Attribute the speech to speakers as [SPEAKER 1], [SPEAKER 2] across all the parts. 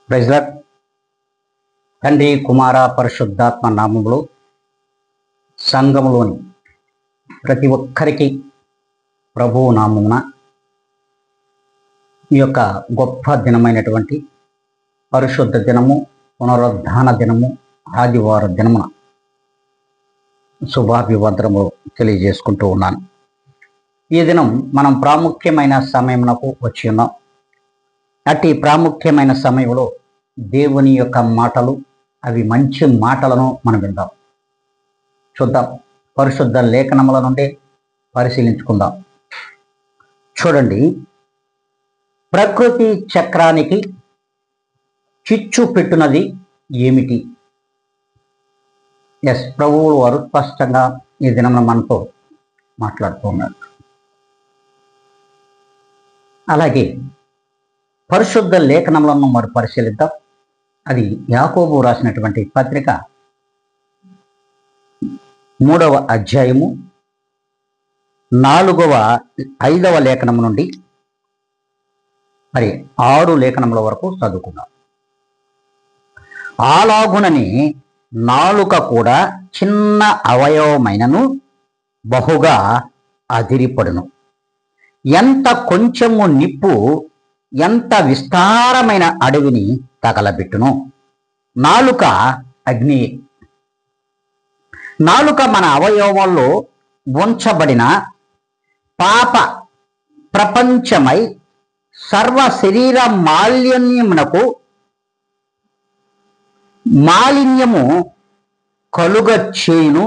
[SPEAKER 1] Praise lord. తండ్రి కుమార పరిశుద్ధాత్మ నామములో సంఘములోని ప్రతి ఒక్కరికి ప్రభువు నామమున ఈ యొక్క గొప్ప దినమైనటువంటి పరిశుద్ధ దినము, పునరుద్ధాన దినము, ఆదివార దినమున శుభాభివందనములు తెలియజేసుకుంటూ ఉన్నాను. ఈ దినం మనం ప్రాముఖ్యమైన సమయమునకు వచ్చి ఉన్నాం. అట్టి ప్రాముఖ్యమైన సమయంలో దేవుని యొక్క మాటలు, అవి మంచి మాటలను మనం విందాం, చూద్దాం. పరిశుద్ధ లేఖనముల నుండి పరిశీలించుకుందాం. చూడండి, ప్రకృతి చక్రానికి చిచ్చు పెట్టునది ఏమిటి? ప్రభువు వారు స్పష్టంగా ఈ దినమున మనతో మాట్లాడుతూ ఉన్నారు. అలాగే పరిశుద్ధ లేఖనములను మరి పరిశీలిద్దాం. అది యాకోబు రాసినటువంటి పత్రిక 3వ అధ్యాయము 5వ లేఖనము నుండి మరి 6 లేఖనముల వరకు చదువుకుందాం. అలాగునని నాలుక కూడా చిన్న అవయవమైనను బహుగా అదిరిపడును. ఎంత కొంచెము నిప్పు ఎంత విస్తారమైన అడవిని తగలబెట్టును. నాలుక అగ్ని. నాలుక మన అవయవంలో ఉంచబడిన పాప ప్రపంచమై సర్వ శరీర మాలిన్యము కలుగ చేయును.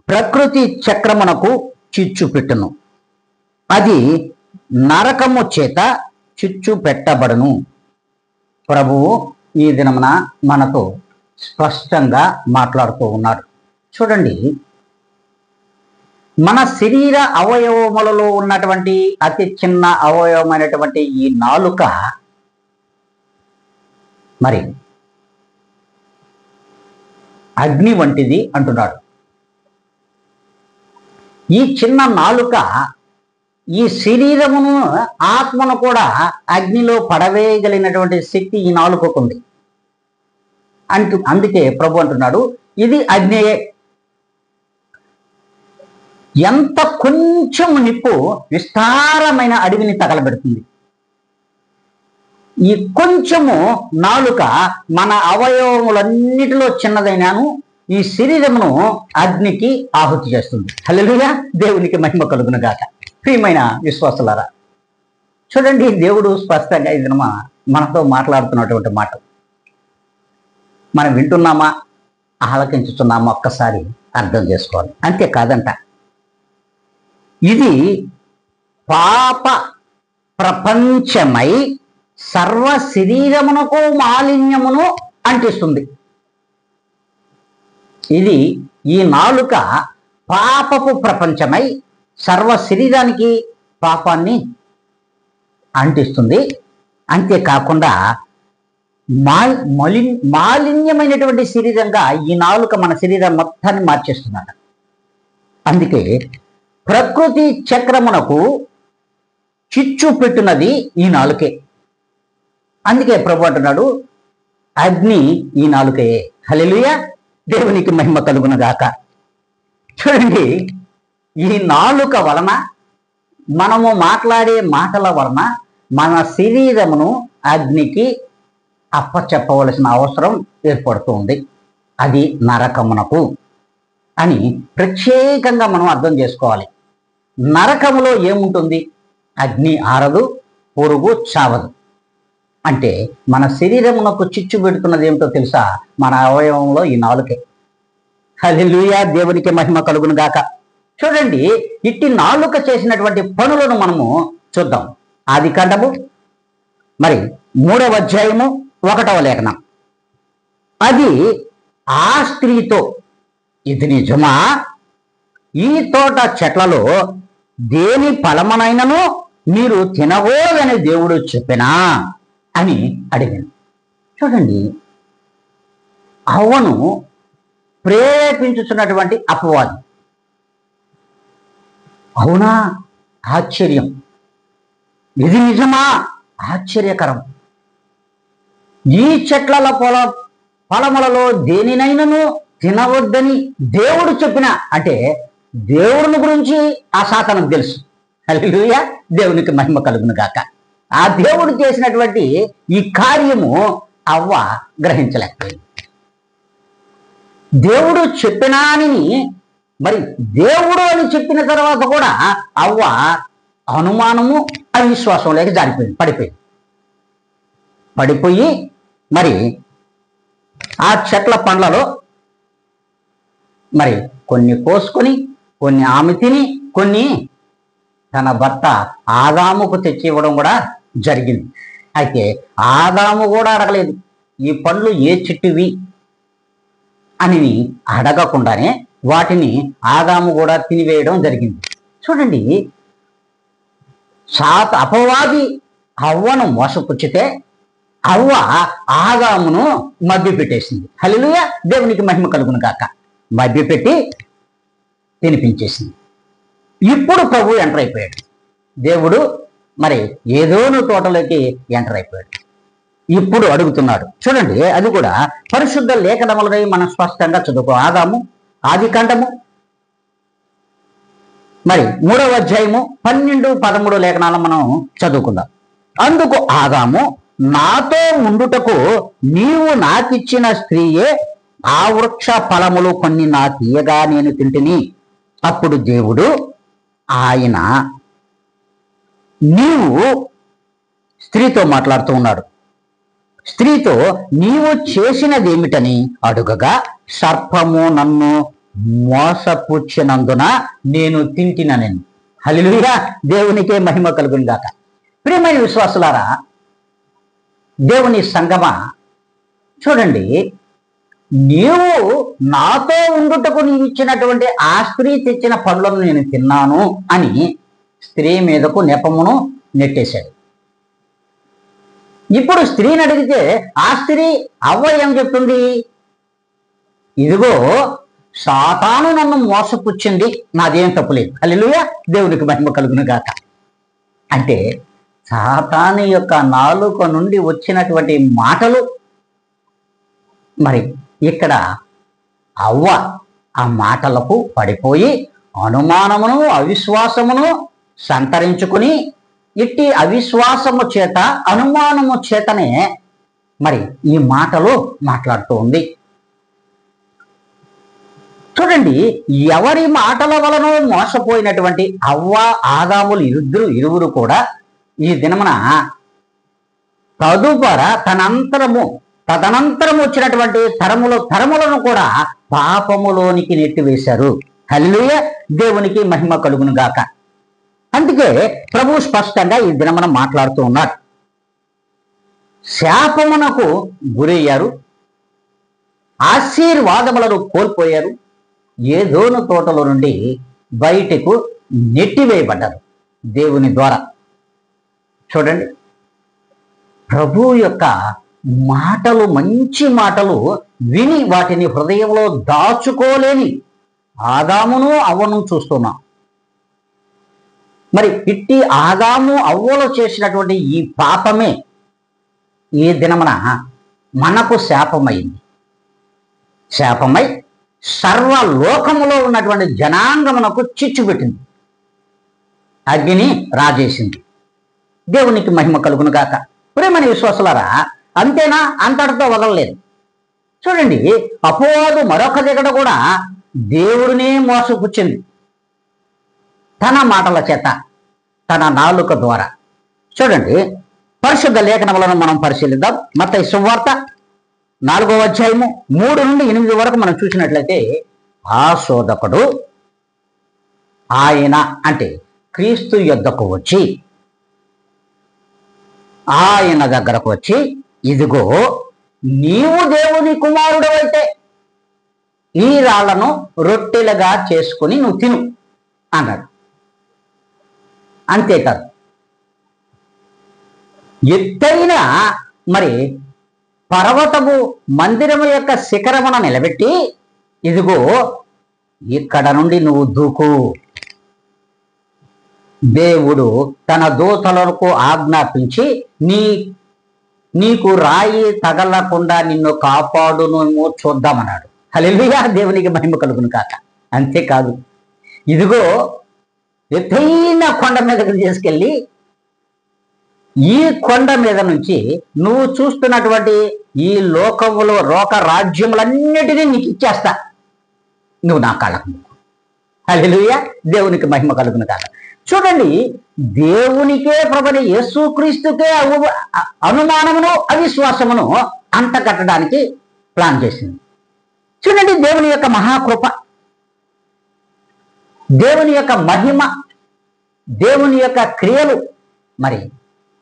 [SPEAKER 1] ప్రకృతి చక్రమునకు చిచ్చు పెట్టును. అది నరకము చేత చిచ్చు పెట్టబడును. ప్రభువు ఈ దినమున మనతో స్పష్టంగా మాట్లాడుతూ ఉన్నాడు. చూడండి, మన శరీర అవయవములలో ఉన్నటువంటి అతి చిన్న అవయవమైనటువంటి ఈ నాలుక మరి అగ్ని వంటిది అంటున్నాడు. ఈ చిన్న నాలుక ఈ శరీరమును, ఆత్మను కూడా అగ్నిలో పడవేయగలిగినటువంటి శక్తి ఈ నాలుకకు ఉంది. అందుకే ప్రభు అంటున్నాడు, ఇది అగ్నియే. ఎంత కొంచెం నిప్పు విస్తారమైన అడవిని తగలబెడుతుంది. ఈ కొంచెము నాలుక మన అవయవములన్నిటిలో చిన్నదైనాను ఈ శరీరమును అగ్నికి ఆహుతి చేస్తుంది. హల్లెలూయా, దేవునికి మహిమ కలుగును గాక. ప్రియమైన విశ్వాసులారా, చూడండి, దేవుడు స్పష్టంగా ఇది మనతో మాట్లాడుతున్నటువంటి మాట మనం వింటున్నామా, ఆలకించుతున్నామా ఒక్కసారి అర్థం చేసుకోవాలి. అంతేకాదంట, ఇది పాప ప్రపంచమై సర్వ శరీరమునకు మాలిన్యమును అంటిస్తుంది. ఇది ఈ నాలుక పాపపు ప్రపంచమై సర్వ శరీరానికి పాపాన్ని అంటిస్తుంది. అంతేకాకుండా మాలిన్యమైనటువంటి శరీరంగా ఈ నాలుక మన శరీరం మొత్తాన్ని మార్చేస్తున్నాడు. అందుకే ప్రకృతి చక్రమునకు చిచ్చు పెట్టున్నది ఈ నాలుకే. అందుకే ప్రభు అంటున్నాడు, అగ్ని ఈ నాలుకే. హల్లెలూయా, దేవునికి మహిమ కలుగును గాక. చూడండి, ఈ నాలుక వలన, మనము మాట్లాడే మాటల వలన మన శరీరమును అగ్నికి అప్పచెప్పవలసిన అవసరం ఏర్పడుతుంది. అది నరకమునకు అని ప్రత్యేకంగా మనం అర్థం చేసుకోవాలి. నరకములో ఏముంటుంది? అగ్ని ఆరదు, పురుగు చావదు. అంటే మన శరీరమునకు చిచ్చు పెడుతున్నది ఏమిటో తెలుసా? మన అవయవంలో ఈ నాలుకే. హల్లెలూయా, దేవునికి మహిమ కలుగును గాక. చూడండి, ఇట్టి నాలుక చేసినటువంటి పనులను మనము చూద్దాం. ఆదికాండము మరి 3వ అధ్యాయము 1వ లేఖనం. అది ఆ స్త్రీతో, ఇది నిజమా? ఈ తోట చెట్లలో దేని ఫలమునైనను మీరు తినకూడదని దేవుడు చెప్పినా అని అడిగాను. చూడండి, హవ్వను ప్రేరేపించుతున్నటువంటి అపవాది. అవునా? ఆశ్చర్యం. ఇది నిజమా? ఆశ్చర్యకరం. ఈ చెట్ల ఫలములలో దేనినైనను తినవద్దని దేవుడు చెప్పిన, అంటే దేవుని గురించి ఆ సాతానుకు తెలుసు. హల్లెలూయా, దేవునికి మహిమ కలుగును గాక. ఆ దేవుడు చేసినటువంటి ఈ కార్యము అవ్వ గ్రహించలేకపోయింది. దేవుడు చెప్పినా అని, మరి దేవుడు అని చెప్పిన తర్వాత కూడా అవ్వ అనుమానము అవిశ్వాసం లేక పడిపోయి మరి ఆ చెట్ల పండ్లలో మరి కొన్ని కోసుకొని, కొన్ని ఆమె తిని, కొన్ని తన భర్త ఆదాముకు తెచ్చి ఇవ్వడం కూడా జరిగింది. అయితే ఆదాము కూడా అడగలేదు ఈ పండ్లు ఏ చెట్టువి అని అడగకుండానే వాటిని ఆదాము కూడా తినివేయడం జరిగింది. చూడండి, అపవాది అవ్వను మోసపుచ్చితే అవ్వ ఆదామును మభ్యపెట్టేసింది. హల్లెలూయా, దేవునికి మహిమ కలుగును గాక. మభ్యపెట్టి తినిపించేసింది. ఇప్పుడు ప్రభు ఎంటర్ అయిపోయాడు. దేవుడు మరి ఏదోను తోటలోకి ఎంటర్ అయిపోయాడు. ఇప్పుడు అడుగుతున్నాడు. చూడండి, అది కూడా పరిశుద్ధ లేఖనములపై మనం స్పష్టంగా చదువుకో. ఆదాము ఆదికాండము మరి 3వ అధ్యాయము 12-13 లేఖనాలను మనం చదువుకుందాం. అందుకు ఆదాము, నాతో ఉండుటకు నీవు నాకిచ్చిన స్త్రీయే ఆ వృక్ష ఫలములు కొన్ని నాకియ్యగా నేను తింటిని. అప్పుడు దేవుడు ఆయన, నీవు స్త్రీతో మాట్లాడుతూ ఉన్నాడు. స్త్రీతో నీవు చేసినదేమిటని అడుగగా, సర్పము నన్ను మోసపుచ్చినందున నేను తింటినని. హల్లెలూయా, దేవునికే మహిమ కలుగును గాక. ప్రియమైన విశ్వాసులారా, దేవుని సంగమా, చూడండి, నీవు నాతో ఉండుటకు నీవు ఇచ్చినటువంటి ఆ స్త్రీ తెచ్చిన పళ్ళను నేను తిన్నాను అని స్త్రీ మీదకు నెపమును నెట్టేశాడు. ఇప్పుడు స్త్రీని అడిగితే ఆ స్త్రీ అవ్వ ఏం చెప్తుంది? ఇదిగో సాతాను నన్ను మోసపుచ్చింది, నాదేం తప్పులేదు. హల్లెలూయా, దేవునికి మహిమ కలుగును గాక. అంటే సాతాను యొక్క నాలుక నుండి వచ్చినటువంటి మాటలు, మరి ఇక్కడ అవ్వ ఆ మాటలకు పడిపోయి అనుమానమును అవిశ్వాసమును సంతరించుకుని, ఇట్టి అవిశ్వాసము చేత అనుమానము చేతనే మరి ఈ మాటలు మాట్లాడుతూ ఉంది. చూడండి, ఎవరి మాటల వలన మోసపోయినటువంటి అవ్వ ఆదాములు ఇరువురు కూడా ఈ దినమున తదనంతరము వచ్చినటువంటి తరములను కూడా పాపములోనికి నెట్టివేశారు. హల్లెలూయా, దేవునికి మహిమ కలుగును గాక. అందుకే ప్రభు స్పష్టంగా ఈ దినమున మాట్లాడుతూ ఉన్నాడు. శాపమునకు గురయ్యారు, ఆశీర్వాదములను కోల్పోయారు, ఏదోను తోటలో నుండి బయటకు నెట్టివేయబడ్డారు దేవుని ద్వారా. చూడండి, ప్రభు యొక్క మాటలు, మంచి మాటలు విని వాటిని హృదయంలో దాచుకోలేని ఆదామును అవ్వను చూస్తున్నాం. మరి ఇట్టి ఆదాము అవ్వలు చేసినటువంటి ఈ పాపమే ఈ దినమున మనకు శాపమై సర్వలోకములో ఉన్నటువంటి జనాంగమునకు చిచ్చు పెట్టింది, అగ్ని రాజేసింది. దేవునికి మహిమ కలుగును గాక. ప్రియమైన విశ్వాసులారా, అంతేనా? అంతటితో వదలలేదు. చూడండి, అపవాదు మరొక దగ్గర కూడా దేవుడినే మోసపుచ్చింది తన మాటల చేత, తన నాలుక ద్వారా. చూడండి, పరిశుద్ధ లేఖనములను మనం పరిశీలిద్దాం. మత్తయి సువార్త 4వ అధ్యాయము 3-8 వరకు మనం చూసినట్లయితే, ఆ శోధకుడు ఆయన అంటే క్రీస్తు యొద్దకు వచ్చి, ఆయన దగ్గరకు వచ్చి, ఇదిగో నీవు దేవుని కుమారుడవైతే ఈ రాళ్లను రొట్టెలుగా చేసుకుని నువ్వు తిను అన్నాడు. అంతేకాదు, ఎత్తైన మరి పర్వతము మందిరము యొక్క శిఖరమున నిలబెట్టి, ఇదిగో ఇక్కడ నుండి నువ్వు దూకు, దేవుడు తన దూతలకు ఆజ్ఞాపించి నీ నీకు రాయి తగలకుండా నిన్ను కాపాడును చూద్దామన్నాడు. హల్లెలూయా, దేవునికి మహిమ కలుగును కాక. అంతేకాదు, ఇదిగో ఎత్తైన కొండ మీదకి తీసుకెళ్ళి ఈ కొండ మీద నుంచి నువ్వు చూస్తున్నటువంటి ఈ లోకములో లోక రాజ్యములన్నిటినీ నీకు ఇచ్చేస్తా, నువ్వు నా కాళ్ళకు. హల్లెలూయా, దేవునికి మహిమ కలుగును కాక. చూడండి, దేవునికే ప్రభుని యేసుక్రీస్తుకే అనుమానమును అవిశ్వాసమును అంత కట్టడానికి ప్లాన్ చేసింది. చూడండి, దేవుని యొక్క మహాకృప, దేవుని యొక్క మహిమ, దేవుని యొక్క క్రియలు మరి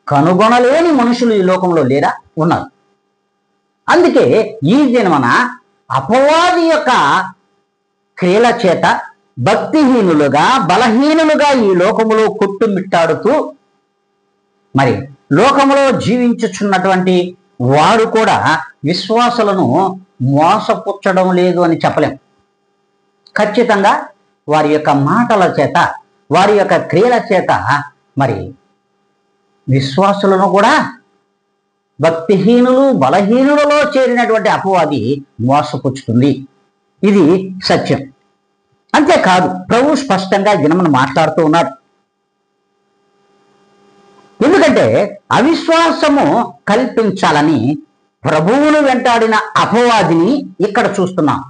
[SPEAKER 1] కనుగొనలేని మనుషులు ఈ లోకంలో లేరా? ఉన్నారు. అందుకే ఈ దినమున అపవాది యొక్క క్రియల చేత భక్తిహీనులుగా బలహీనులుగా ఈ లోకములో కొట్టుమిట్టాడుతూ మరి లోకములో జీవించుచున్నటువంటి వారు కూడా విశ్వాసులను మోసపుచ్చడం లేదు అని చెప్పలేం. ఖచ్చితంగా వారి యొక్క మాటల చేత, వారి యొక్క క్రియల చేత మరి విశ్వాసులను కూడా భక్తిహీనులు బలహీనులలో చేరినటువంటి అపవాది మోసపుచ్చుతుంది. ఇది సత్యం. అంతేకాదు, ప్రభు స్పష్టంగా దినమును మాట్లాడుతూ ఉన్నాడు. ఎందుకంటే అవిశ్వాసము కల్పించాలని ప్రభువును వెంటాడిన అపవాదిని ఇక్కడ చూస్తున్నాం.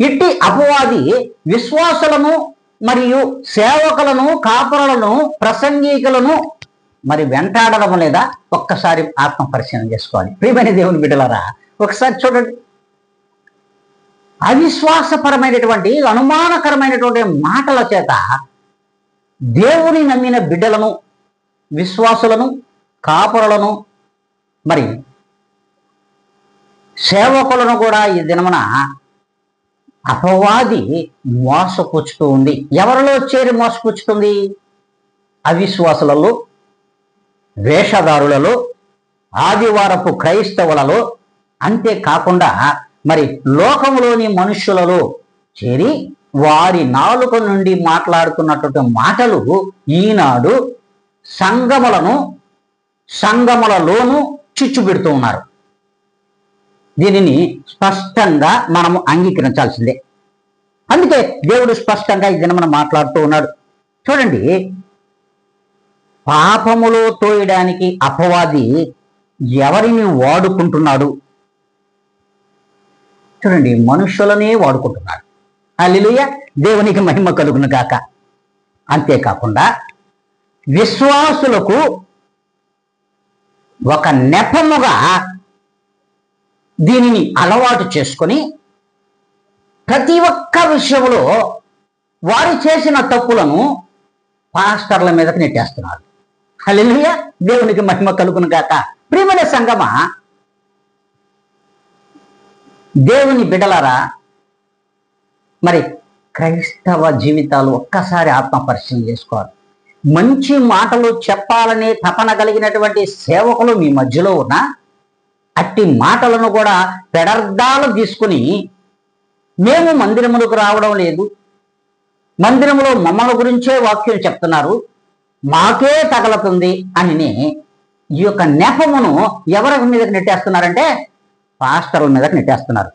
[SPEAKER 1] ఇట్టి అపవాది విశ్వాసులను మరియు సేవకులను, కాపురులను, ప్రసంగికులను మరి వెంటాడడం లేదా? ఒక్కసారి ఆత్మ పరిశీలన చేసుకోవాలి. ప్రియమైన దేవుని బిడ్డలారా, ఒకసారి చూడండి. అవిశ్వాసపరమైనటువంటి అనుమానకరమైనటువంటి మాటల చేత దేవుని నమ్మిన బిడ్డలను, విశ్వాసులను, కాపురులను మరి సేవకులను కూడా ఈ దినమున అపవాది మోసపుచ్చుతూ ఉంది. ఎవరిలో చేరి మోసపుచ్చుతుంది? అవిశ్వాసులలో, వేషధారులలో, ఆదివారపు క్రైస్తవులలో, అంతేకాకుండా మరి లోకములోని మనుష్యులలో చేరి వారి నాలుక నుండి మాట్లాడుతున్నటువంటి మాటలు ఈనాడు సంఘములలోనూ చిచ్చు పెడుతూ ఉన్నారు. దీనిని స్పష్టంగా మనము అంగీకరించాల్సిందే. అందుకే దేవుడు స్పష్టంగా ఈ దినమున మాట్లాడుతూ ఉన్నాడు. చూడండి, పాపములో తోయడానికి అపవాది ఎవరిని వాడుకుంటున్నాడు? చూడండి, మనుషులనే వాడుకుంటున్నాడు. హల్లెలూయా, దేవునికి మహిమ కలుగును గాక. అంతేకాకుండా విశ్వాసులకు ఒక నెపముగా దీనిని అలవాటు చేసుకొని ప్రతి ఒక్క విషయంలో వారు చేసిన తప్పులను పాస్టర్ల మీదకి నెట్టేస్తున్నారు. హల్లెలూయా, దేవునికి మహిమ కలుగును గాక. ప్రియమైన సంగమా, దేవుని బిడ్డలారా, మరి క్రైస్తవ జీవితాలు ఒక్కసారి ఆత్మ పరిశీలన చేసుకోవాలి. మంచి మాటలు చెప్పాలనే తపన కలిగినటువంటి సేవకులు మీ మధ్యలో ఉన్న అట్టి మాటలను కూడా పెడర్థాలు తీసుకుని మేము మందిరములకు రావడం లేదు, మందిరంలో మమ్మల్ని గురించే వాక్యం చెప్తున్నారు, మాకే తగలుతుంది అని ఈ యొక్క నెపమును ఎవరి మీదకి నెట్టేస్తున్నారంటే పాస్టర్ల మీదకి నెట్టేస్తున్నారు.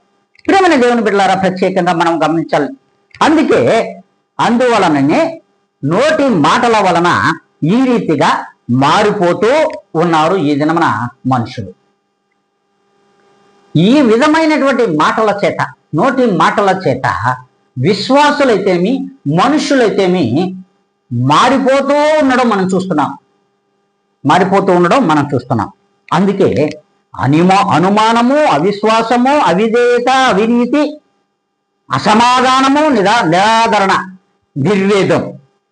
[SPEAKER 1] ప్రియమైన దేవుని బిడ్డలారా, ప్రత్యేకంగా మనం గమనించాలి. అందువలననే నోటి మాటల వలన ఈ రీతిగా మారిపోతూ ఉన్నారు ఈ దినమున మనుషులు. ఈ విధమైనటువంటి మాటల చేత, నోటి మాటల చేత విశ్వాసులైతేమి మనుషులైతేమి మారిపోతూ ఉండడం మనం చూస్తున్నాం. అందుకే అనుమానము, అవిశ్వాసము, అవిధేయత, అవినీతి, అసమాధానము, నిరాదరణ, నిర్వేదం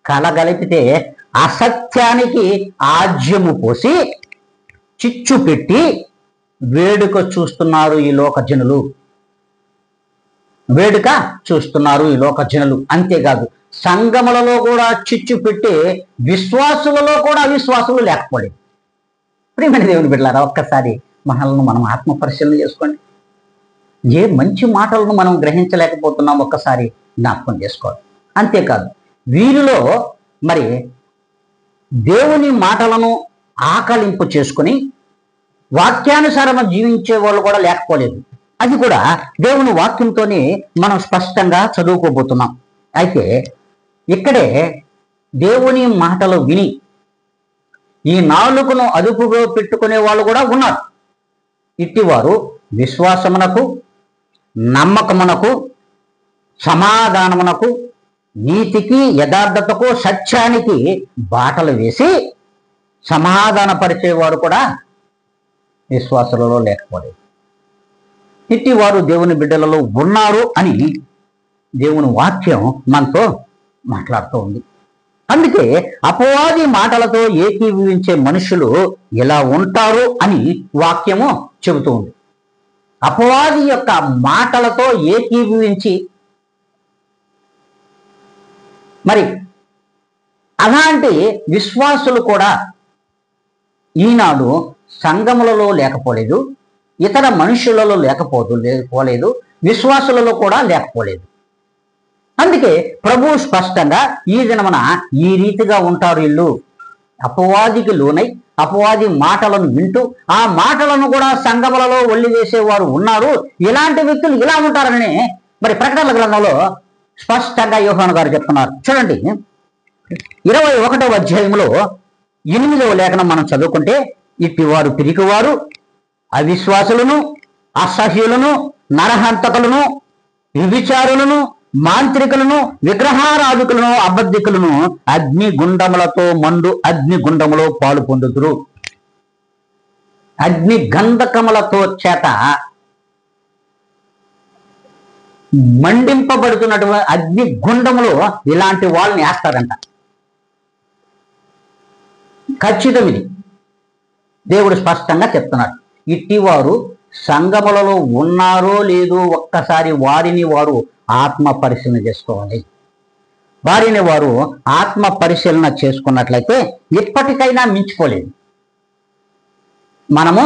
[SPEAKER 1] కలగలిపితే అసత్యానికి ఆజ్యము పోసి చిచ్చు పెట్టి వేడుక చూస్తున్నారు ఈ లోక జనులు. అంతేకాదు, సంఘములలో కూడా చిచ్చు పెట్టి విశ్వాసులలో కూడా అవిశ్వాసులు లేకపోలేదు. ప్రియమైన దేవుని బిడ్డలారా, ఒక్కసారి మనల్ని మనం ఆత్మ పరిశీలన చేసుకోండి. ఏ మంచి మాటలను మనం గ్రహించలేకపోతున్నాం ఒక్కసారి జ్ఞాపకం చేసుకోవాలి. అంతేకాదు, వీరిలో మరి దేవుని మాటలను ఆకలింపు చేసుకుని వాక్యానుసారం జీవించే వాళ్ళు కూడా లేకపోలేదు. అది కూడా దేవుని వాక్యంతోనే మనం స్పష్టంగా చదువుకోబోతున్నాం. అయితే ఇక్కడే దేవుని మాటలు విని ఈ నాలుకను అదుపులో పెట్టుకునే వాళ్ళు కూడా ఉన్నారు. ఇట్టివారు విశ్వాసమునకు, నమ్మకమునకు, సమాధానమునకు, నీతికి, యథార్థతకు, సత్యానికి బాటలు వేసి సమాధానపరిచేవారు కూడా విశ్వాసులలో లేకపోలేదు. ఇట్టివారు దేవుని బిడ్డలలో ఉన్నారు అని దేవుని వాక్యం మనతో మాట్లాడుతూ ఉంది. అందుకే అపవాది మాటలతో ఏకీభవించే మనుషులు ఇలా ఉంటారు అని వాక్యము చెబుతూ ఉంది. అపవాది యొక్క మాటలతో ఏకీభవించి మరి అలాంటి విశ్వాసులు కూడా ఈనాడు సంఘములలో లేకపోలేదు, ఇతర మనుషులలో లేకపోలేదు, విశ్వాసులలో కూడా లేకపోలేదు. అందుకే ప్రభువు స్పష్టంగా ఈ దినమున ఈ రీతిగా ఉంటారు వీళ్ళు, అపవాదికి లోనై అపవాది మాటలను వింటూ ఆ మాటలను కూడా సంఘములలో ఒళ్ళి వేసేవారు ఉన్నారు. ఇలాంటి వ్యక్తులు ఇలా ఉంటారని మరి ప్రకటనల గ్రంథంలో స్పష్టంగా యోహాను గారు చెప్తున్నారు. చూడండి, 21వ అధ్యాయంలో 8వ లేఖనం మనం చదువుకుంటే, ఇట్టివారు పిరికివారు, అవిశ్వాసులను, అసహ్యులను, నరహంతకులను, వ్యభిచారులను, మాంత్రికులను, విగ్రహారాధికులను, అబద్ధికులను అగ్నిగుండములతో మండు అగ్నిగుండములో పాలు పొందుదురు. అగ్ని గంధకములతో చేత మండింపబడుతున్నటువంటి అగ్ని గుండములో ఇలాంటి వాళ్ళని వేస్తారంట. ఖచ్చితం ఇది దేవుడు స్పష్టంగా చెప్తున్నాడు. ఇట్టివారు సంఘములలో ఉన్నారో లేదో ఒక్కసారి వారిని వారు ఆత్మ పరిశీలన చేసుకోవాలి. వారిని వారు ఆత్మ పరిశీలన చేసుకున్నట్లయితే ఎప్పటికైనా మించిపోలేదు. మనము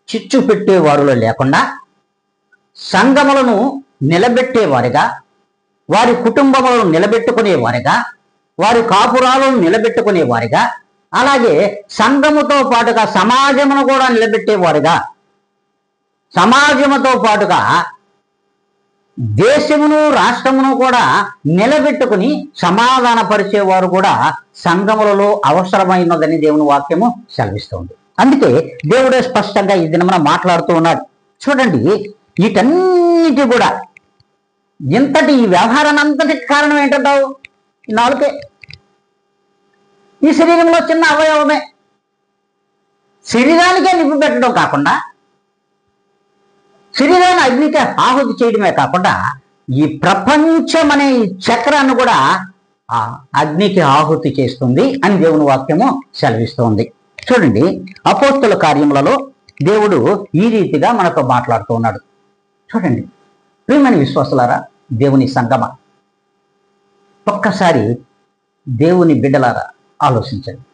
[SPEAKER 1] చిచ్చు పెట్టే వారిలో లేకుండా సంఘములను నిలబెట్టేవారిగా, వారి కుటుంబములను నిలబెట్టుకునేవారిగా, వారి కాపురాలను నిలబెట్టుకునేవారిగా, అలాగే సంఘముతో పాటుగా సమాజమును కూడా నిలబెట్టేవారుగా, సమాజముతో పాటుగా దేశమును రాష్ట్రమును కూడా నిలబెట్టుకుని సమాధానపరిచేవారు కూడా సంఘములలో అవసరమైనదని దేవుని వాక్యము సెలవిస్తుంది. అందుకే దేవుడే స్పష్టంగా ఈ దినమున మాట్లాడుతూ ఉన్నాడు. చూడండి, వీటన్నిటి కూడా ఇంతటి ఈ వ్యవహారానంతటికి కారణం ఏంటంటావు? నాలుకే. ఈ శరీరంలో చిన్న అవయవమే. శరీరానికే నిప్పు పెట్టడం కాకుండా, శరీరాన్ని అగ్నికి ఆహుతి చేయడమే కాకుండా, ఈ ప్రపంచం అనే ఈ చక్రాన్ని కూడా ఆ అగ్నికి ఆహుతి చేస్తుంది అని దేవుని వాక్యము సెలవిస్తోంది. చూడండి, అపోస్తల కార్యములలో దేవుడు ఈ రీతిగా మనతో మాట్లాడుతూ ఉన్నాడు. చూడండి, ప్రియమైన విశ్వాసులారా, దేవుని సంగమా, ఒక్కసారి దేవుని బిడ్డలారా ఆలోచించండి.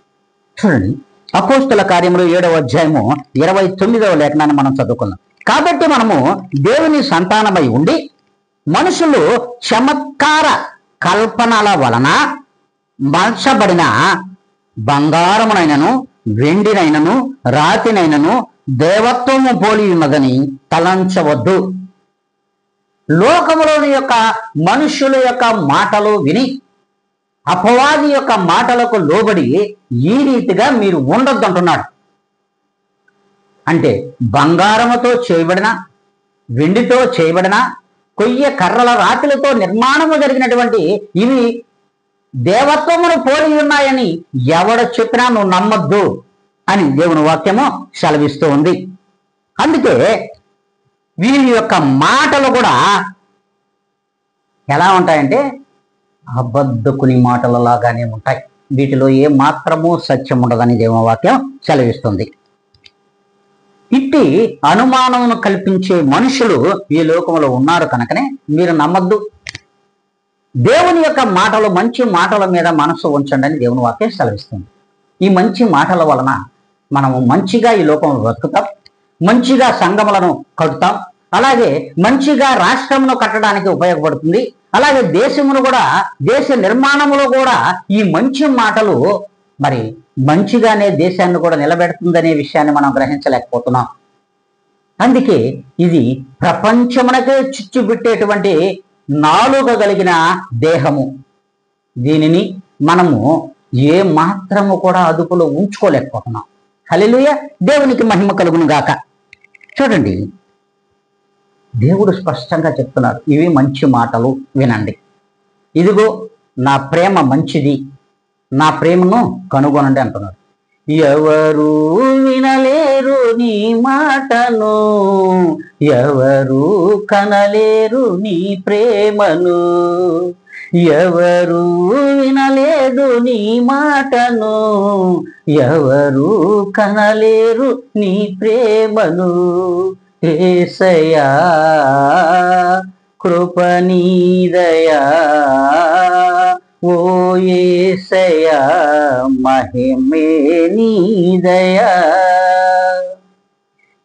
[SPEAKER 1] చూడండి, అపోస్తల కార్యములు 7వ అధ్యాయము 29వ లేఖనాన్ని మనం చదువుకున్నాం. కాబట్టి మనము దేవుని సంతానమై ఉండి మనుషులు చమత్కార కల్పనల వలన మార్చబడిన బంగారమునైనను, వెండినైనను, రాతినైనను దేవత్వము పోలి ఉన్నదని తలంచవద్దు. లోకములోని యొక్క మనుషుల యొక్క మాటలు విని అపవాది యొక్క మాటలకు లోబడి ఈ రీతిగా మీరు ఉండొద్దు అంటున్నాడు. అంటే బంగారముతో చేయబడిన, వెండితో చేయబడిన, కొయ్య కర్రల రాతిలతో నిర్మాణము జరిగినటువంటి ఇవి దేవత్వమును పోలి ఉన్నాయని ఎవడ చెప్పినా నువ్వు నమ్మొద్దు అని దేవుని వాక్యము సెలవిస్తూ ఉంది. అందుకే వీరి యొక్క మాటలు కూడా ఎలా ఉంటాయంటే అబద్ధకుని మాటలలాగానే ఉంటాయి. వీటిలో ఏ మాత్రము సత్యం ఉండదని దేవుని వాక్యం సెలవిస్తుంది. ఇట్టి అనుమానమును కల్పించే మనుషులు ఈ లోకంలో ఉన్నారు కనుకనే మీరు నమ్మద్దు. దేవుని యొక్క మాటలు, మంచి మాటల మీద మనసు ఉంచండి అని దేవుని వాక్యం సెలవిస్తుంది. ఈ మంచి మాటల వలన మనము మంచిగా ఈ లోకంలో బ్రతుకుతాం, మంచిగా సంఘములను కట్టుతాం, అలాగే మంచిగా రాష్ట్రమును కట్టడానికి ఉపయోగపడుతుంది. అలాగే దేశమును కూడా, దేశ నిర్మాణములో కూడా ఈ మంచి మాటలు మరి మంచిగానే దేశాన్ని కూడా నిలబెడుతుందనే విషయాన్ని మనం గ్రహించలేకపోతున్నాం. అందుకే ఇది ప్రపంచమునకే చిచ్చుబిట్టేటువంటి నాలుక కలిగిన దేహము. దీనిని మనము ఏ మాత్రము కూడా అదుపులో ఉంచుకోలేకపోతున్నాం. హల్లెలూయా, దేవునికి మహిమ కలుగును గాక. చూడండి, దేవుడు స్పష్టంగా చెప్తున్నారు, ఇవి మంచి మాటలు వినండి. ఇదిగో నా ప్రేమ మంచిది, నా ప్రేమను కనుగొనండి అంటున్నాడు. ఎవరు వినలేరు నీ మాటను, ఎవరు కనలేరు నీ ప్రేమను, ఎవరు వినలేదు నీ మాటను, ఎవరు కనలేరు నీ ప్రేమను. యేసయ్యా కృపనీదయా, ఓ యేసయ్యా మహిమే నీదయా,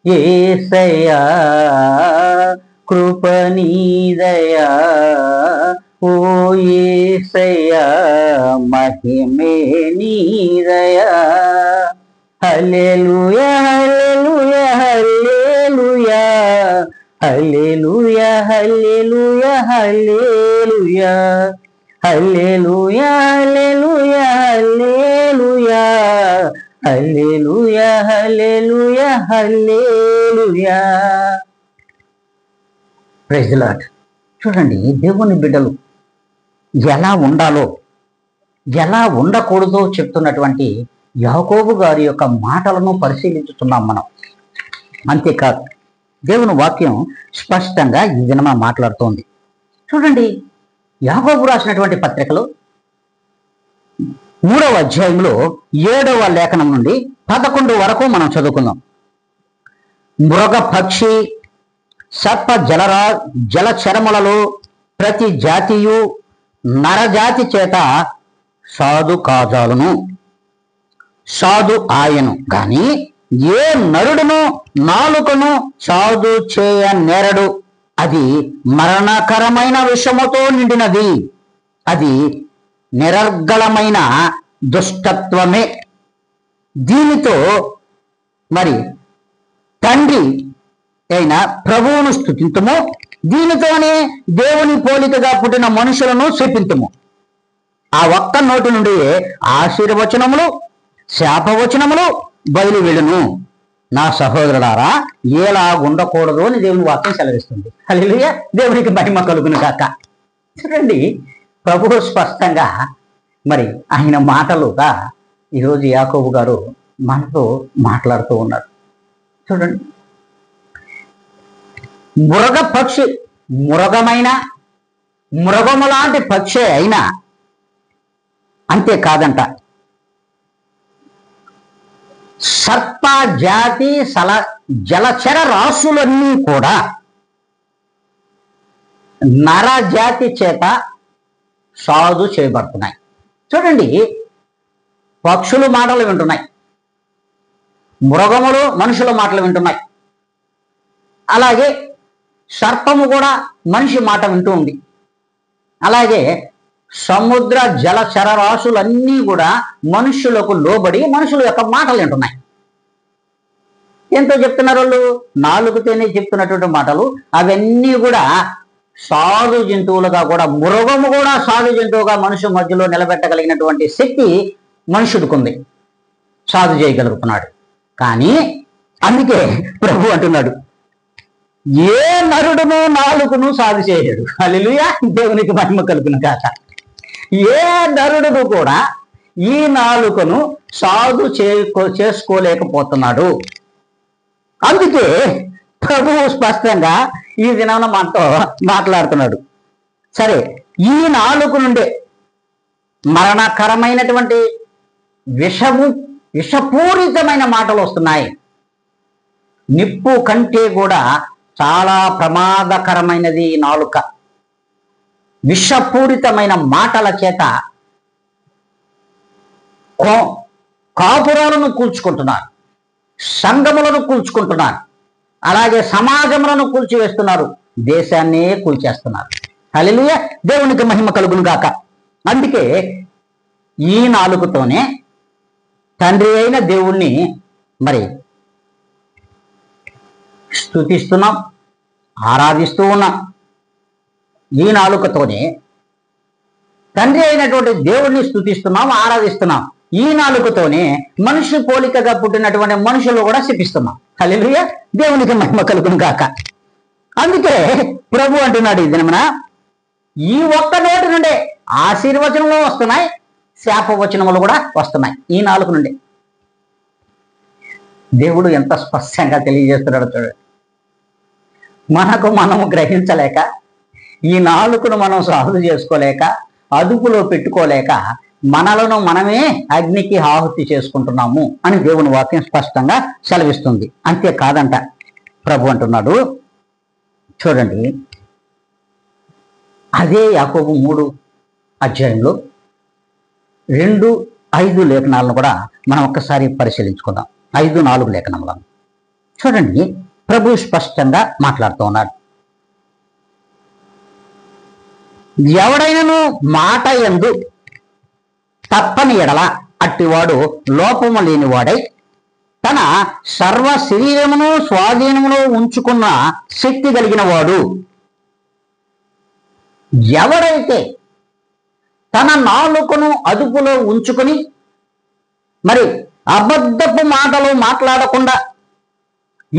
[SPEAKER 1] యేసయ్యా కృపనీదయా, ఓ యేసయ్యా మహిమే నీదయా. హల్లెలూయా హల్లెలూయా హల్లెలూయా, హల్లెలూయా హల్లెలూయా హల్లెలూయా, హల్లెలూయా హల్లెలూయా హల్లెలూయా, హల్లెలూయా హల్లెలూయా హల్లెలూయా. Praise the lord. చూడండి, దేవుని బిడ్డలు ఎలా ఉండాలో ఎలా ఉండకూడదో చెప్తున్నటువంటి యాకోబు గారి యొక్క మాటలను పరిశీలించుతున్నాం మనం. అంతేకాదు, దేవుని వాక్యం స్పష్టంగా ఈ దినమా మాట్లాడుతోంది. చూడండి, యాకోబు రాసినటువంటి పత్రికలో 3వ అధ్యాయంలో 7వ లేఖనం నుండి 11 వరకు మనం చదువుకుందాం. మృగ పక్షి సర్ప జలచరములలో ప్రతి జాతియు నరజాతి చేత సాధు కాజాలను, సాధు ఆయను గాని ఏ నరుడును నాలుకను సాధు చేయ నేరడు. అది మరణకరమైన విషముతో నిండినది, అది నిరర్గళమైన దుష్టత్వమే. దీనితో మరి తండ్రి అయిన ప్రభువును స్తుతింతుము, దీనితోనే దేవుని పోలికగా పుట్టిన మనుషులను శపింతుము. ఆ ఒక్క నోటి నుండి ఆశీర్వచనములు శాపవచనములు బయలు వెళ్ళును. నా సహోదరులారా, ఎలా ఉండకూడదు అని దేవుని వాక్యం సెలవిస్తుంది. హల్లెలూయా, దేవునికి మహిమ కలుగును గాక. చూడండి, ప్రభువు స్పష్టంగా మరి ఆయన మాటలుగా ఈరోజు యాకోబు గారు మనతో మాట్లాడుతూ ఉన్నారు. చూడండి, మృగ పక్షి మృగమైన మృగము లాంటి పక్షి అయినా అంతేకాదంట, సర్ప జాతి జలచర రాశులన్నీ కూడా నరజాతి చేత సాధు చేయబడుతున్నాయి. చూడండి, పక్షులు మాటలు వింటున్నాయి, మృగములు మనుషుల మాటలు వింటున్నాయి, అలాగే సర్పము కూడా మనిషి మాట వింటూ ఉంది, అలాగే సముద్ర జలచర రాశులన్నీ కూడా మనుషులకు లోబడి మనుషుల యొక్క మాటలు వింటున్నాయి. ఎంతో చెప్తున్నారు వాళ్ళు, నాలుగుతోనే చెప్తున్నటువంటి మాటలు అవన్నీ కూడా సాధు జంతువులుగా కూడా, మృగము కూడా సాధు జంతువుగా మనుషు మధ్యలో నిలబెట్టగలిగినటువంటి శక్తి మనుషుడికి ఉంది, సాధు చేయగలుగుతున్నాడు. కానీ అందుకే ప్రభు అంటున్నాడు, ఏ నరుడును నాలుకను సాధు చేయడు. హల్లెలూయా, దేవునికి మహిమ కలుగును గాక. ఏ నరుడును కూడా ఈ నాలుకను సాధు చేసుకోలేకపోతున్నాడు. అందుకే ప్రభువు స్పష్టంగా ఈ దినాన మనతో మాట్లాడుతున్నాడు. సరే, ఈ నాలుక నుండే మరణకరమైనటువంటి విషపూరితమైన మాటలు వస్తున్నాయి. నిప్పు కంటే కూడా చాలా ప్రమాదకరమైనది ఈ నాలుక. విషపూరితమైన మాటల చేత కాపురాలను కూల్చుకుంటున్నారు, సంఘములను కూల్చుకుంటున్నారు, అలాగే సమాజములను కూల్చివేస్తున్నారు, దేశాన్నే కూల్చేస్తున్నారు. హల్లెలూయా, దేవునికి మహిమ కలుగును గాక. అందుకే ఈ నాలుకతోనే తండ్రి అయిన దేవుణ్ణి మరి స్తుతిస్తున్నాం, ఆరాధిస్తూ ఉన్నాం. ఈ నాలుకతోనే తండ్రి అయినటువంటి దేవుణ్ణి స్తుతిస్తున్నాం, ఆరాధిస్తున్నాం. ఈ నాలుకతోనే మనిషి పోలికగా పుట్టినటువంటి మనుషులు కూడా శపిస్తున్నాం. హల్లెలూయా, దేవునికి మహిమ కలుగును గాక. అందుకే ప్రభు అంటున్నాడు ఈ దినమున, ఈ ఒక్క నోటి నుండే ఆశీర్వచనములు వస్తున్నాయి, శాపవచనములు కూడా వస్తున్నాయి ఈ నాలుగు నుండి. దేవుడు ఎంత స్పష్టంగా తెలియజేస్తున్నాడు చూడండి. మనము గ్రహించలేక, ఈ నాలుగును మనం సాల్వ్ చేసుకోలేక, అదుపులో పెట్టుకోలేక మనలను మనమే అగ్నికి ఆహుతి చేసుకుంటున్నాము అని దేవుని వాక్యం స్పష్టంగా సెలవిస్తుంది. అంతేకాదంట, ప్రభు అంటున్నాడు చూడండి, అదే యాకోబు 3 అధ్యాయంలో 2-5 లేఖనాలను కూడా మనం ఒక్కసారి పరిశీలించుకుందాం. 5-4 లేఖనములను చూడండి. ప్రభు స్పష్టంగా మాట్లాడుతూ ఉన్నాడు. ఎవడైనను మాట యందు తప్పని ఎడల అట్టివాడు లోపము లేనివాడై తన సర్వ శరీరమును స్వాధీనములో ఉంచుకున్న శక్తి కలిగిన వాడు. ఎవడైతే తన నాలుకను అదుపులో ఉంచుకుని మరి అబద్ధపు మాటలు మాట్లాడకుండా,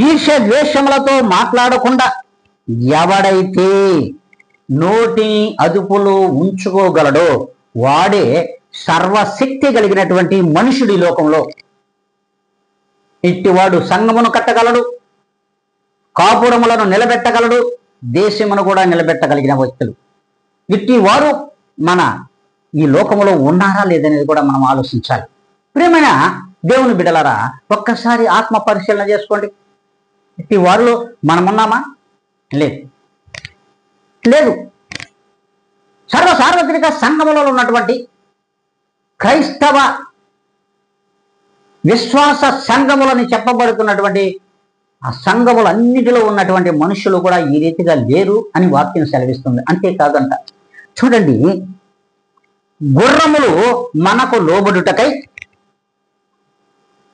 [SPEAKER 1] ఈర్ష్య ద్వేషములతో మాట్లాడకుండా ఎవడైతే నోటిని అదుపులో ఉంచుకోగలడో వాడే సర్వశక్తి కలిగినటువంటి మనుషుడి లోకంలో. ఇట్టివాడు సంఘమును కట్టగలడు, కాపురములను నిలబెట్టగలడు, దేశమును కూడా నిలబెట్టగలిగిన వ్యక్తులు. ఇట్టి వారు మన ఈ లోకములో ఉన్నారా లేదనేది కూడా మనం ఆలోచించాలి. ప్రియమైన దేవుని బిడ్డలారా, ఒక్కసారి ఆత్మ పరిశీలన చేసుకోండి. ఇట్టి వారిలో మనమున్నామా? లేదు. సార్వత్రిక సంఘములలో ఉన్నటువంటి క్రైస్తవ విశ్వాస సంఘములని చెప్పబడుతున్నటువంటి ఆ సంఘములన్నిటిలో ఉన్నటువంటి మనుషులు కూడా ఈ రీతిగా లేరు అని వాక్యం సెలవిస్తుంది. అంతేకాదంట, చూడండి, గుర్రములు మనకు లోబడుటకై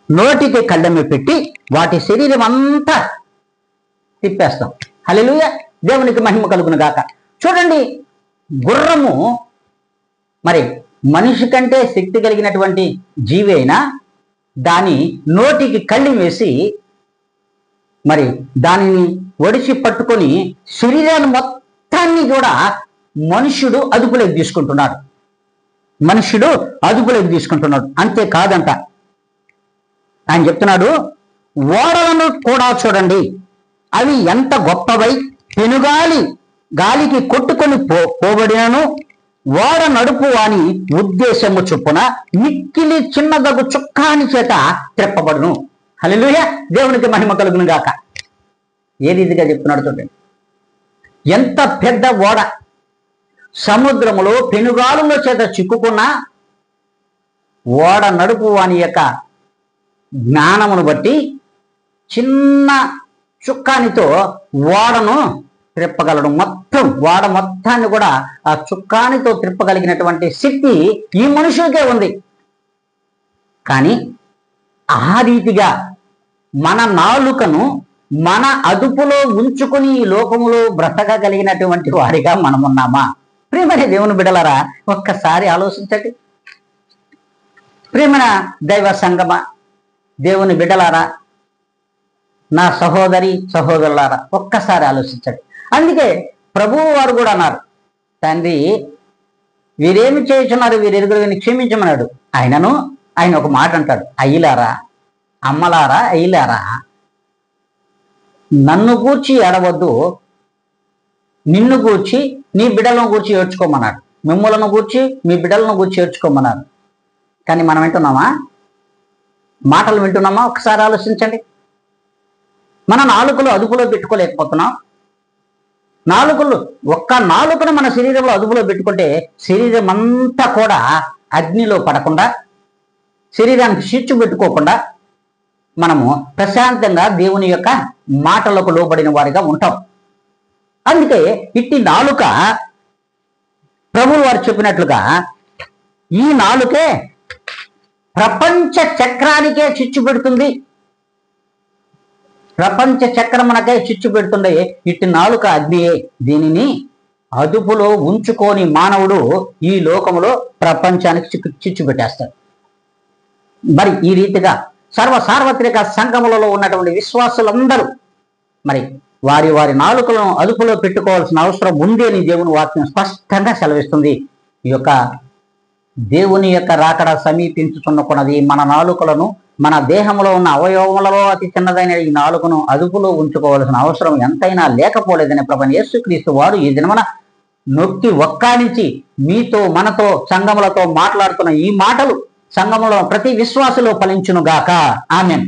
[SPEAKER 1] నోటికి కళ్ళెమ్మి పెట్టి వాటి శరీరం అంతా తిప్పేస్తాం. హల్లెలూయా, దేవునికి మహిమ కలుగును గాక. చూడండి, గుర్రము మరి మనిషి కంటే శక్తి కలిగినటువంటి జీవి అయినా దాని నోటికి కళ్ళి వేసి మరి దానిని ఒడిసి పట్టుకొని శరీరాన్ని మొత్తాన్ని కూడా మనుష్యుడు అదుపులోకి తీసుకుంటున్నాడు. అంతేకాదంట, ఆయన చెప్తున్నాడు, ఓడలను కూడా చూడండి, అవి ఎంత గొప్పవై గాలికి కొట్టుకొని పోబడినను ఓడ నడుపు వాని ఉద్దేశము చొప్పున మిక్కిలి చిన్నదగు చుక్కాని చేత త్రెప్పబడును. హల్లెలూయా, దేవునికి మహిమ కలుగును గాక. ఏ రీతిగా చెప్తున్నాడు చూడండి. ఎంత పెద్ద ఓడ సముద్రములో పెనుగాలుల చేత చిక్కుకున్న ఓడ నడుపు వాని యొక్క జ్ఞానమును బట్టి చిన్న చుక్కానితో ఓడను త్రిప్పగలడు. ఓడ మొత్తాన్ని కూడా ఆ చుక్కానితో త్రిప్పగలిగినటువంటి శక్తి ఈ మనుషులకే ఉంది. కానీ ఆ రీతిగా మన నాలుకను మన అదుపులో ఉంచుకుని ఈ లోకములో బ్రతకగలిగినటువంటి వారిగా మనమున్నామా? ప్రియమైన దేవుని బిడ్డలారా, ఒక్కసారి ఆలోచించండి. ప్రియమైన దైవ సంగమ, దేవుని బిడ్డలారా, నా సహోదరి సహోదరులారా, ఒక్కసారి ఆలోచించండి. అందుకే ప్రభువు వారు కూడా అన్నారు, తండ్రి వీరేమి చేయుచున్నారు, వీరెరుగురిని క్షమించమన్నాడు. ఆయన ఒక మాట అంటాడు, అయ్యలారా, అమ్మలారా, అయ్యలారా, నన్ను గూర్చి ఏడవద్దు, నిన్ను గూర్చి నీ బిడ్డలను గూర్చి ఏడ్చుకోమన్నాడు. మిమ్ములను గూర్చి మీ బిడ్డలను గూర్చి ఏడ్చుకోమన్నారు. కానీ మనం వింటున్నామా? మాటలు వింటున్నామా? ఒకసారి ఆలోచించండి. మన నాలుకలు అదుపులో పెట్టుకోలేకపోతున్నాం. ఒక్క నాలుకను మన శరీరంలో అదుపులో పెట్టుకుంటే శరీరం అంతా కూడా అగ్నిలో పడకుండా, శరీరానికి చిచ్చు పెట్టుకోకుండా మనము ప్రశాంతంగా దేవుని యొక్క మాటలకు లోబడిన వారిగా ఉంటాం. అందుకే ఇట్టి నాలుక ప్రభువు వారు చెప్పినట్లుగా ఈ నాలుకే ప్రపంచ చక్రానికే చిచ్చు పెడుతుంది. ప్రపంచ చక్రమునకే చిచ్చు పెడుతుండే ఇట్టి నాలుక అగ్నియే. దీనిని అదుపులో ఉంచుకొని మానవుడు ఈ లోకములో ప్రపంచానికి చిచ్చు పెట్టేస్తాడు. మరి ఈ రీతిగా సార్వత్రిక సంఘములలో ఉన్నటువంటి విశ్వాసులందరూ మరి వారి వారి నాలుకలను అదుపులో పెట్టుకోవాల్సిన అవసరం ఉంది అని దేవుని వాక్యం స్పష్టంగా సెలవిస్తుంది. ఈ యొక్క దేవుని యొక్క రాకడ సమీపించుతున్న కొనది మన నాలుకలను, మన దేహంలో ఉన్న అవయవములలో అతి చిన్నదైన ఈ నాలుకను అదుపులో ఉంచుకోవాల్సిన అవసరం ఎంతైనా లేకపోలేదని ప్రభువైన యేసుక్రీస్తు వారు ఈ దినమున నొక్కి ఒక్కానించి మీతో మనతో సంఘములతో మాట్లాడుతున్న ఈ మాటలు సంఘములో ప్రతి విశ్వాసులో ఫలించును గాక. ఆమేన్.